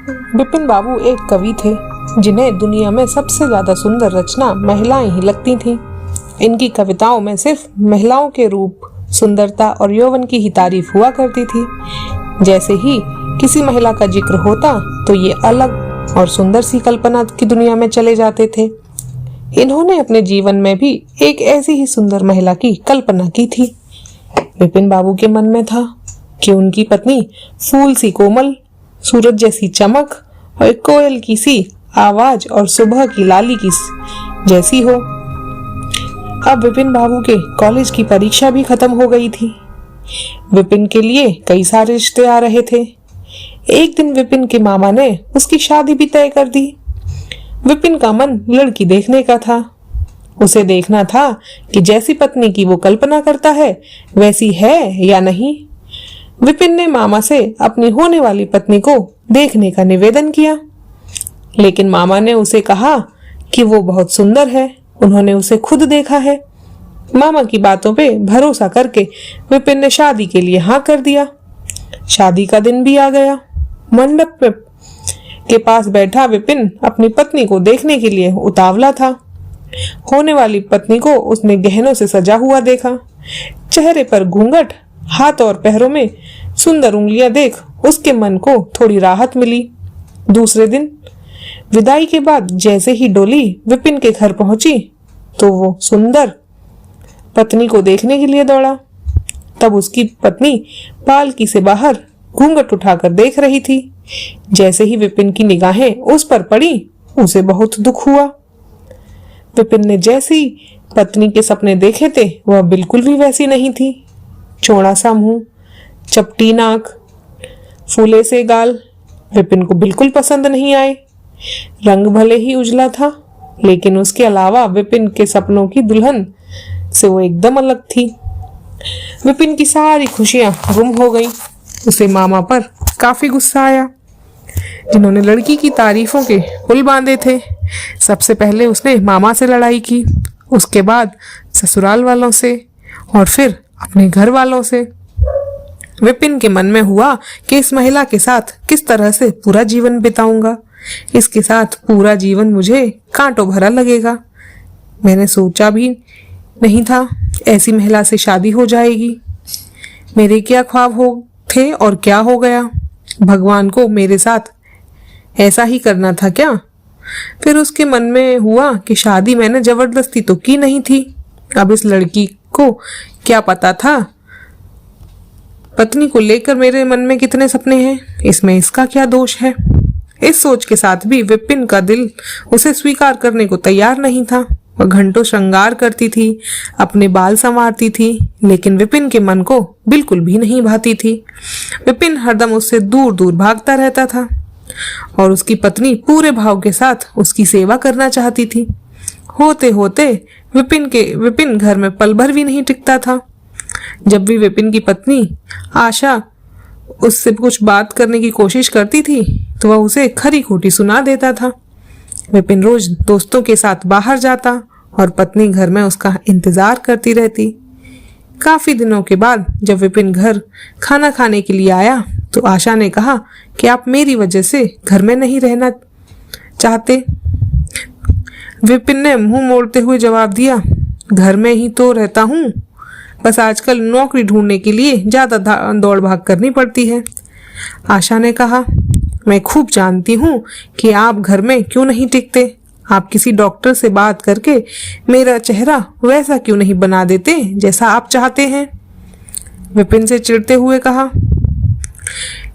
विपिन बाबू एक कवि थे जिन्हें दुनिया में सबसे ज्यादा सुंदर रचना महिलाएं ही लगती थीं। इनकी कविताओं में सिर्फ महिलाओं के रूप, सुंदरता और यौवन की ही तारीफ हुआ करती थी। जैसे ही किसी महिला का जिक्र होता तो ये अलग और सुंदर सी कल्पना की दुनिया में चले जाते थे। इन्होंने अपने जीवन में भी एक ऐसी ही सुंदर महिला की कल्पना की थी। विपिन बाबू के मन में था कि उनकी पत्नी फूल सी कोमल, सूरज जैसी चमक और कोयल की सी आवाज और सुबह की लाली की जैसी हो। अब विपिन बाबू के कॉलेज की परीक्षा भी खत्म हो गई थी। विपिन के लिए कई सारे रिश्ते आ रहे थे। एक दिन विपिन के मामा ने उसकी शादी भी तय कर दी। विपिन का मन लड़की देखने का था। उसे देखना था कि जैसी पत्नी की वो कल्पना करता है वैसी है या नहीं। विपिन ने मामा से अपनी होने वाली पत्नी को देखने का निवेदन किया, लेकिन मामा ने उसे कहा कि वो बहुत सुंदर है, उन्होंने उसे खुद देखा है। मामा की बातों पे भरोसा करके विपिन ने शादी के लिए हाँ कर दिया। शादी का दिन भी आ गया। मंडप के पास बैठा विपिन अपनी पत्नी को देखने के लिए उतावला था। होने वाली पत्नी को उसने गहनों से सजा हुआ देखा। चेहरे पर घूंघट, हाथ और पैरों में सुंदर उंगलियां देख उसके मन को थोड़ी राहत मिली। दूसरे दिन विदाई के बाद जैसे ही डोली विपिन के घर पहुंची तो वो सुंदर पत्नी को देखने के लिए दौड़ा। तब उसकी पत्नी पालकी से बाहर घूंघट उठाकर देख रही थी। जैसे ही विपिन की निगाहें उस पर पड़ी, उसे बहुत दुख हुआ। विपिन ने जैसी पत्नी के सपने देखे थे वह बिल्कुल भी वैसी नहीं थी। चौड़ा सा मुंह, चपटी नाक, फूले से गाल विपिन को बिल्कुल पसंद नहीं आए। रंग भले ही उजला था, लेकिन उसके अलावा विपिन के सपनों की दुल्हन से वो एकदम अलग थी। विपिन की सारी खुशियां गुम हो गई। उसे मामा पर काफी गुस्सा आया, जिन्होंने लड़की की तारीफों के पुल बांधे थे। सबसे पहले उसने मामा से लड़ाई की, उसके बाद ससुराल वालों से और फिर अपने घर वालों से। विपिन के मन में हुआ कि इस महिला के साथ किस तरह से पूरा जीवन बिताऊंगा। इसके साथ पूरा जीवन मुझे कांटों भरा लगेगा। मैंने सोचा भी नहीं था ऐसी महिला से शादी हो जाएगी। मेरे क्या ख्वाब हो थे और क्या हो गया। भगवान को मेरे साथ ऐसा ही करना था क्या। फिर उसके मन में हुआ कि शादी मैंने जबरदस्ती तो की नहीं थी। अब इस लड़की को क्या पता था पत्नी को लेकर मेरे मन में कितने सपने हैं, इसमें इसका क्या दोष है। इस सोच के साथ भी विपिन का दिल उसे स्वीकार करने को तैयार नहीं था। वह घंटों श्रृंगार करती थी, अपने बाल संवारती थी, लेकिन विपिन के मन को बिल्कुल भी नहीं भाती थी। विपिन हरदम उससे दूर दूर भागता रहता था और उसकी पत्नी पूरे भाव के साथ उसकी सेवा करना चाहती थी। होते होते विपिन घर में पल भर भी नहीं टिकता था। जब भी विपिन की पत्नी आशा उससे कुछ बात करने की कोशिश करती थी तो वह उसे खरी खोटी सुना देता था। विपिन रोज दोस्तों के साथ बाहर जाता और पत्नी घर में उसका इंतजार करती रहती। काफी दिनों के बाद जब विपिन घर खाना खाने के लिए आया तो आशा ने कहा कि आप मेरी वजह से घर में नहीं रहना चाहते। विपिन ने मुंह मोड़ते हुए जवाब दिया, घर में ही तो रहता हूँ, बस आजकल नौकरी ढूंढने के लिए ज्यादा दौड़ भाग करनी पड़ती है। आशा ने कहा, मैं खूब जानती हूँ कि आप घर में क्यों नहीं टिकते। आप किसी डॉक्टर से बात करके मेरा चेहरा वैसा क्यों नहीं बना देते जैसा आप चाहते हैं। विपिन से चिढ़ते हुए कहा,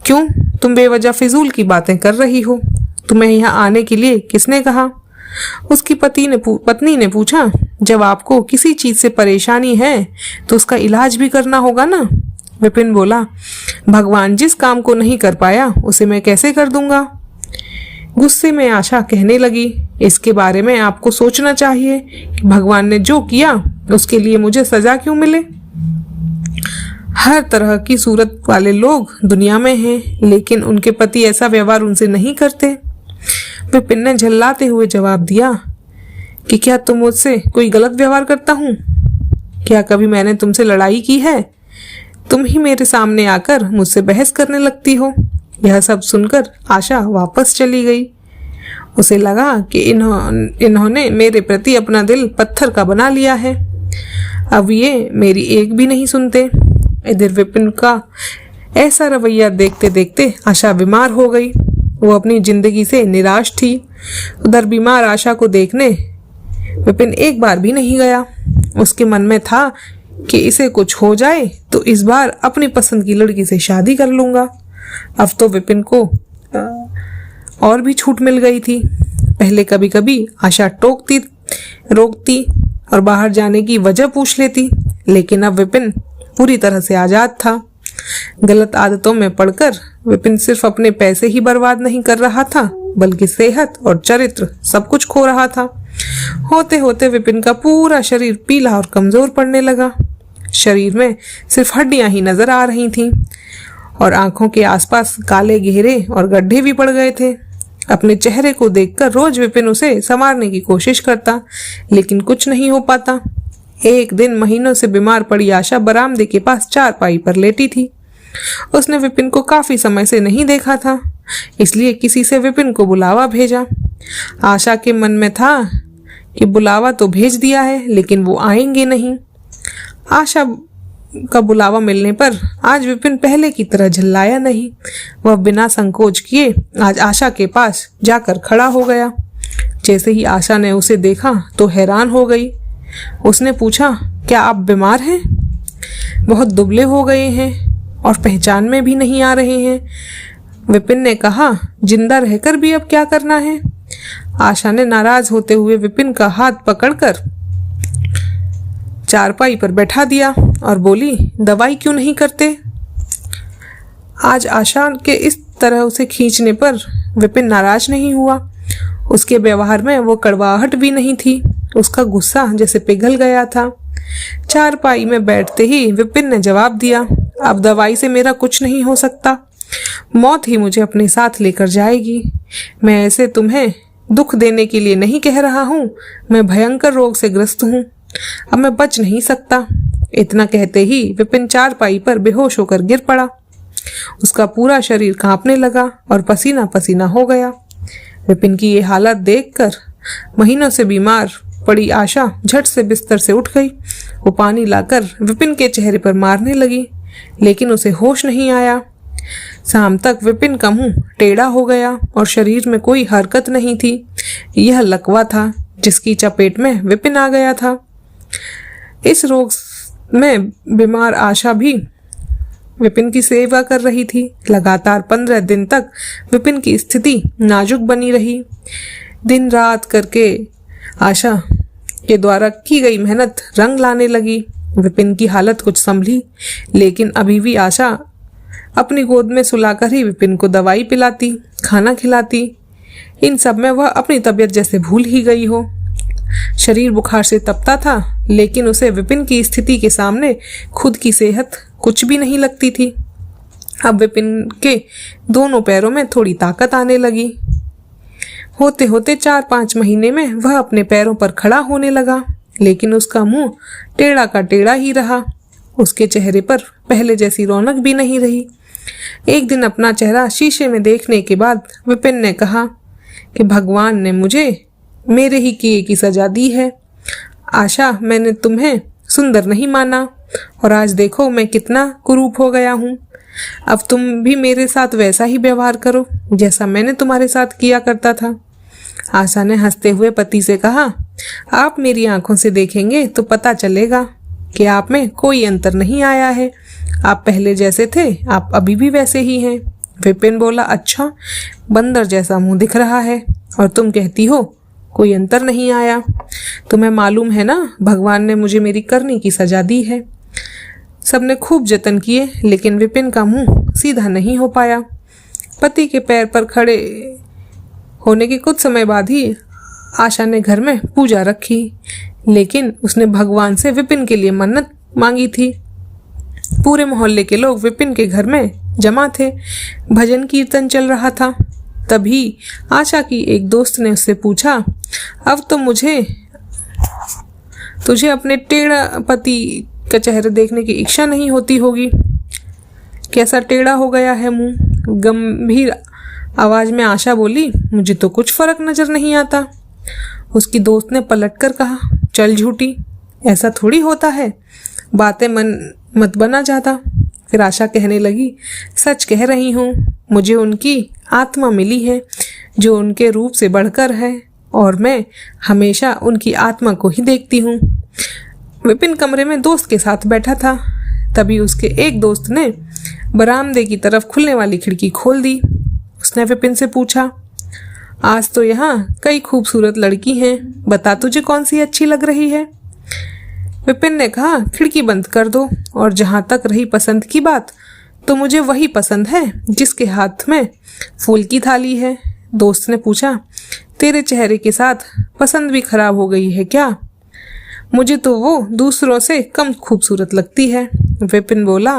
क्यों तुम बेवजह फिजूल की बातें कर रही हो। तुम्हें यहाँ आने के लिए किसने कहा। उसकी पत्नी ने पूछा, जब आपको किसी चीज से परेशानी है तो उसका इलाज भी करना होगा ना। विपिन बोला, भगवान जिस काम को नहीं कर पाया उसे मैं कैसे कर दूंगा। गुस्से में आशा कहने लगी, इसके बारे में आपको सोचना चाहिए कि भगवान ने जो किया उसके लिए मुझे सजा क्यों मिले। हर तरह की सूरत वाले लोग दुनिया में हैं, लेकिन उनके पति ऐसा व्यवहार उनसे नहीं करते। विपिन ने झल्लाते हुए जवाब दिया कि क्या तुम मुझसे कोई गलत व्यवहार करता हूँ। क्या कभी मैंने तुमसे लड़ाई की है। तुम ही मेरे सामने आकर मुझसे बहस करने लगती हो। यह सब सुनकर आशा वापस चली गई। उसे लगा कि इन्होंने मेरे प्रति अपना दिल पत्थर का बना लिया है। अब ये मेरी एक भी नहीं सुनते। इधर विपिन का ऐसा रवैया देखते देखते आशा बीमार हो गई। वो अपनी जिंदगी से निराश थी। उधर बीमार आशा को देखने विपिन एक बार भी नहीं गया। उसके मन में था कि इसे कुछ हो जाए तो इस बार अपनी पसंद की लड़की से शादी कर लूंगा। अब तो विपिन को और भी छूट मिल गई थी। पहले कभी कभी आशा टोकती, रोकती और बाहर जाने की वजह पूछ लेती, लेकिन अब विपिन पूरी तरह से आजाद था। गलत आदतों में पड़कर विपिन सिर्फ अपने पैसे ही बर्बाद नहीं कर रहा था, बल्कि सेहत और चरित्र सब कुछ खो रहा था। होते होते विपिन का पूरा शरीर पीला और कमजोर पड़ने लगा। शरीर में सिर्फ हड्डियां ही नजर आ रही थीं और आंखों के आसपास काले घेरे और गड्ढे भी पड़ गए थे। अपने चेहरे को देखकर रोज विपिन उसे संवारने की कोशिश करता, लेकिन कुछ नहीं हो पाता। एक दिन महीनों से बीमार पड़ी आशा बरामदे के पास चारपाई पर लेटी थी। उसने विपिन को काफी समय से नहीं देखा था, इसलिए किसी से विपिन को बुलावा भेजा। आशा के मन में था कि बुलावा तो भेज दिया है, लेकिन वो आएंगे नहीं। आशा का बुलावा मिलने पर आज विपिन पहले की तरह झल्लाया नहीं। वह बिना संकोच किए आज आशा के पास जाकर खड़ा हो गया। जैसे ही आशा ने उसे देखा तो हैरान हो गई। उसने पूछा, क्या आप बीमार हैं? बहुत दुबले हो गए हैं और पहचान में भी नहीं आ रहे हैं। विपिन ने कहा, जिंदा रहकर भी अब क्या करना है? आशा ने नाराज होते हुए विपिन का हाथ पकड़कर चारपाई पर बैठा दिया और बोली, दवाई क्यों नहीं करते? आज आशा के इस तरह उसे खींचने पर विपिन नाराज नहीं हुआ। उसके व्यवहार में वो कड़वाहट भी नहीं थी। उसका गुस्सा जैसे पिघल गया था। चारपाई में बैठते ही विपिन ने जवाब दिया, अब दवाई से मेरा कुछ नहीं हो सकता। मौत ही मुझे अपने साथ लेकर जाएगी। मैं ऐसे तुम्हें दुख देने के लिए नहीं कह रहा हूँ। मैं भयंकर रोग से ग्रस्त हूँ। अब मैं बच नहीं सकता। इतना कहते ही विपिन चारपाई पर बेहोश होकर गिर पड़ा। उसका पूरा शरीर कांपने लगा और पसीना पसीना हो गया। विपिन की ये हालत देखकर महीनों से बीमार पड़ी आशा झट से बिस्तर से उठ गई। वो पानी लाकर विपिन के चेहरे पर मारने लगी, लेकिन उसे होश नहीं आया। शाम तक विपिन का मुंह टेढ़ा हो गया और शरीर में कोई हरकत नहीं थी। यह लकवा था जिसकी चपेट में विपिन आ गया था। इस रोग में बीमार आशा भी विपिन की सेवा कर रही थी। लगातार 15 दिन तक विपिन की स्थिति नाजुक बनी रही। दिन रात करके आशा के द्वारा की गई मेहनत रंग लाने लगी। विपिन की हालत कुछ संभली, लेकिन अभी भी आशा अपनी गोद में सुलाकर ही विपिन को दवाई पिलाती, खाना खिलाती। इन सब में वह अपनी तबीयत जैसे भूल ही गई हो। शरीर बुखार से तपता था, लेकिन उसे विपिन की स्थिति के सामने खुद की सेहत कुछ भी नहीं लगती थी। अब विपिन के दोनों पैरों में थोड़ी ताकत आने लगी। होते होते 4-5 महीने में वह अपने पैरों पर खड़ा होने लगा, लेकिन उसका मुंह टेढ़ा का टेढ़ा ही रहा। उसके चेहरे पर पहले जैसी रौनक भी नहीं रही। एक दिन अपना चेहरा शीशे में देखने के बाद विपिन ने कहा कि भगवान ने मुझे मेरे ही किए की सजा दी है। आशा, मैंने तुम्हें सुंदर नहीं माना और आज देखो मैं कितना कुरूप हो गया हूँ। अब तुम भी मेरे साथ वैसा ही व्यवहार करो जैसा मैंने तुम्हारे साथ किया करता था। आशा ने हंसते हुए पति से कहा, आप मेरी आंखों से देखेंगे तो पता चलेगा कि आप में कोई अंतर नहीं आया है। आप पहले जैसे थे, आप अभी भी वैसे ही हैं। विपिन बोला, अच्छा, बंदर जैसा मुंह दिख रहा है और तुम कहती हो कोई अंतर नहीं आया। तुम्हें मालूम है ना, भगवान ने मुझे मेरी करनी की सजा दी है। सबने खूब जतन किए, लेकिन विपिन का मुंह सीधा नहीं हो पाया। पति के पैर पर खड़े होने के कुछ समय बाद ही आशा ने घर में पूजा रखी, लेकिन उसने भगवान से विपिन के लिए मन्नत मांगी थी। पूरे मोहल्ले के लोग विपिन के घर में जमा थे। भजन कीर्तन चल रहा था। तभी आशा की एक दोस्त ने उससे पूछा, अब तो तुझे अपने टेढ़ा पति का चेहरा देखने की इच्छा नहीं होती होगी। कैसा टेढ़ा हो गया है मुंह। गंभीर आवाज में आशा बोली, मुझे तो कुछ फर्क नजर नहीं आता। उसकी दोस्त ने पलटकर कहा, चल झूठी, ऐसा थोड़ी होता है, बातें मन मत बना ज्यादा। फिर आशा कहने लगी, सच कह रही हूँ, मुझे उनकी आत्मा मिली है जो उनके रूप से बढ़कर है और मैं हमेशा उनकी आत्मा को ही देखती हूँ। विपिन कमरे में दोस्त के साथ बैठा था। तभी उसके एक दोस्त ने बरामदे की तरफ खुलने वाली खिड़की खोल दी। उसने विपिन से पूछा, आज तो यहाँ कई खूबसूरत लड़की हैं, बता तुझे कौन सी अच्छी लग रही है। विपिन ने कहा, खिड़की बंद कर दो, और जहां तक रही पसंद की बात, तो मुझे वही पसंद है जिसके हाथ में फूल की थाली है। दोस्त ने पूछा, तेरे चेहरे के साथ पसंद भी खराब हो गई है क्या? मुझे तो वो दूसरों से कम खूबसूरत लगती है। विपिन बोला,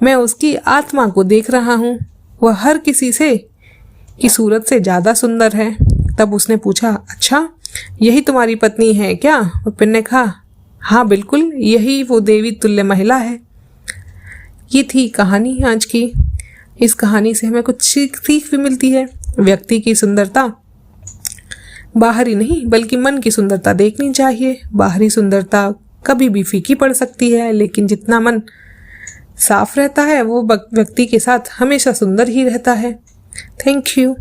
मैं उसकी आत्मा को देख रहा हूँ, वह हर किसी से की सूरत से ज्यादा सुंदर है। तब उसने पूछा, अच्छा यही तुम्हारी पत्नी है क्या? विपिन ने कहा, हाँ बिल्कुल, यही वो देवी तुल्य महिला है। ये थी कहानी आज की। इस कहानी से हमें कुछ सीख भी मिलती है। व्यक्ति की सुंदरता बाहरी नहीं बल्कि मन की सुंदरता देखनी चाहिए। बाहरी सुंदरता कभी भी फीकी पड़ सकती है, लेकिन जितना मन साफ रहता है वो व्यक्ति के साथ हमेशा सुंदर ही रहता है। Thank you.